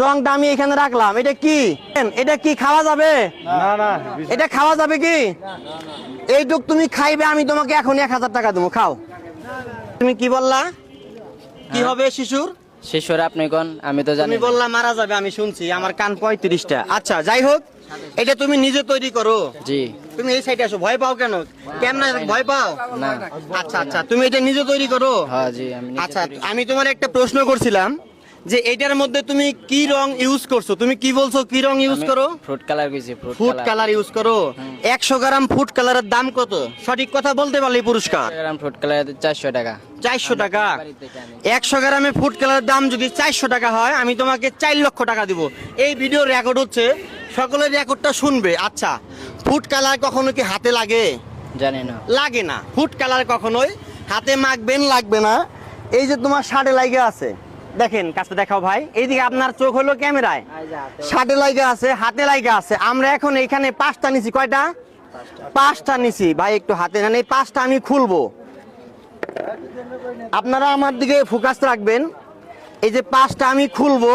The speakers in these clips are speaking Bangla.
রংটা আমি এখানে রাখলাম। এটা কি, এটা কি খাওয়া যাবে? না না, এটা খাওয়া যাবে কি? এইটুক তুমি খাইবে, আমি তোমাকে এখন 1000 টাকা দেবো, খাও। তুমি কি বললা? কি হবে শিশুর? শিশুর আপনি কোন? আমি তো জানি তুমি বললা মারা যাবে, আমি শুনছি, আমার কান 35টা। আচ্ছা যাই হোক, এটা তুমি নিজে তৈরি করো। জি। তুমি এই সাইডে আসো, ভয় পাও কেন? কেমন ভয় পাও? না। আচ্ছা আচ্ছা, তুমি এটা নিজে তৈরি করো? হ্যাঁ জি, আমি নিজে আচ্ছা, তৈরি। আমি তোমার একটা প্রশ্ন করছিলাম যে এটার মধ্যে তুমি কি রং ইউজ করছো? তুমি কি বলছো, কি রং ইউজ আমি করো? ফ্রুট কালার কইছি, ফুড কালার ইউজ করো। 100 গ্রাম ফুড কালারের দাম কত? সঠিক কথা বলতে পারলে পুরস্কার। গ্রাম ফ্রুট কালার 400 টাকা। 400 টাকা। বাড়ি থেকে আনি। 100 গ্রামে ফুড কালারের দাম যদি 400 টাকা হয়, আমি তোমাকে 4 লক্ষ টাকা দিব। এই ভিডিও রেকর্ড হচ্ছে, সকলের রেকর্ডটা শুনবে। আচ্ছা, ফুড কালার কখনো কি হাতে লাগে? জানি না। লাগে না। ফুড কালার কখনোই হাতে মাখবেন, লাগবে না। এই যে তোমার শার্টে লাগে আছে, দেখেন কাছে দেখাও ভাই, এইদিকে আপনার চোখ হলো ক্যামেরায়। শার্টে লাগে আছে, হাতে লাগে আছে। আমরা এখন এখানে 5টা নিছি। কয়টা? 5টা নিছি ভাই, একটু হাতে নেন। এই 5টা আমি খুলবো, আপনারা আমার দিকে ফোকাস রাখবেন। এই যে 5টা আমি খুলবো।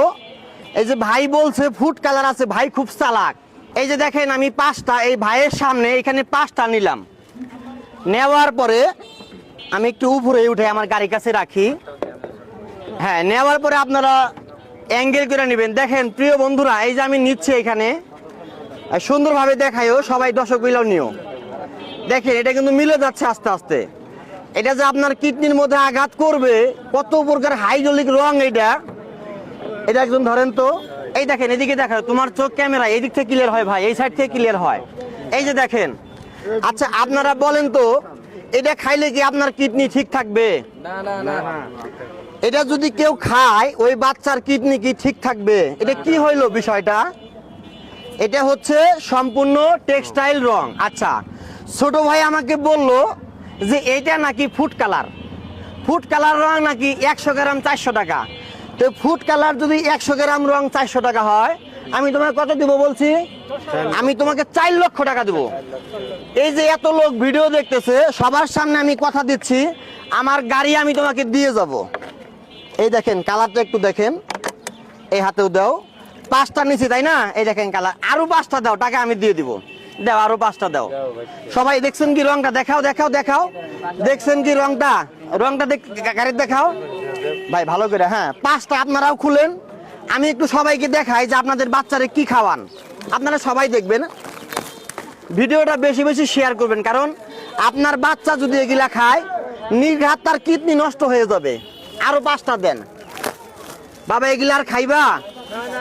এই যে ভাই বলছে ফুড কালার আছে, ভাই খুব চালাক। এই যে দেখেন, আমি 5টা এই ভাইয়ের সামনে এখানে 5টা নিলাম। নেওয়ার পরে আমি একটু উপরে উঠে আমার গাড়ির কাছে রাখি। হ্যাঁ, নেওয়ার পরে আপনারা অ্যাঙ্গেল করে নেবেন। দেখেন প্রিয় বন্ধুরা, এই যে আমি নিচ্ছি এখানে, সুন্দরভাবে দেখাইও, সবাই দর্শক মিলাও নিও। দেখেন এটা কিন্তু মিলে যাচ্ছে আস্তে আস্তে। এটা যে আপনার কিডনির মধ্যে আঘাত করবে, কত প্রকার হাইড্রোলিক রং এটা। এটা একজন ধরেন তো, এই দেখেন, এদিকে দেখো, তোমার চোখ ক্যামেরা এদিক থেকে ক্লিয়ার হয় ভাই, এই সাইড থেকে ক্লিয়ার হয়। এই যে দেখেন। আচ্ছা আপনারা বলেন তো, এটা খাইলে কি আপনার কিডনি ঠিক থাকবে? না না না। এটা যদি কেউ খায়, ওই বাচ্চার কিডনি কি ঠিক থাকবে? এটা কি হইলো বিষয়টা? এটা হচ্ছে সম্পূর্ণ টেক্সটাইল রং। আচ্ছা, ছোট ভাই আমাকে বললো যে এটা নাকি ফুড কালার। ফুড কালার রং নাকি 100 গ্রাম 400 টাকা। তো ফুড কালার যদি 100 গ্রাম রং 400 টাকা হয়, আমি তোমাকে কত দিব বলছি? আমি তোমাকে 4 লক্ষ টাকা দেবো। এই যে এত লোক ভিডিও দেখতেছে, সবার সামনে আমি কথা দিচ্ছি, আমার গাড়ি আমি তোমাকে দিয়ে যাব। এই দেখেন কালারটা একটু দেখেন, এই হাতেও দাও। 5টা নিচে, তাই না? এই দেখেন কালার, আরো 5টা দাও, টাকা আমি দিয়ে দিব। দাও, আরো 5টা দাও। সবাই দেখছেন কি রংটা? দেখাও দেখাও দেখাও, দেখছেন কি রংটা? রংটা গাড়ির দেখাও ভাই ভালো করে। হ্যাঁ, 5টা আপনারাও খুলেন, আমি একটু সবাইকে দেখাই যে আপনাদের বাচ্চারে কি খাওয়ান। আপনারা সবাই দেখবেন, ভিডিওটা বেশি বেশি শেয়ার করবেন, কারণ আপনার বাচ্চা যদি এগুলা খায়, নির্ঘাত তার কিডনি নষ্ট হয়ে যাবে। আরো 5টা দেন বাবা, এগুলা আর খাইবা?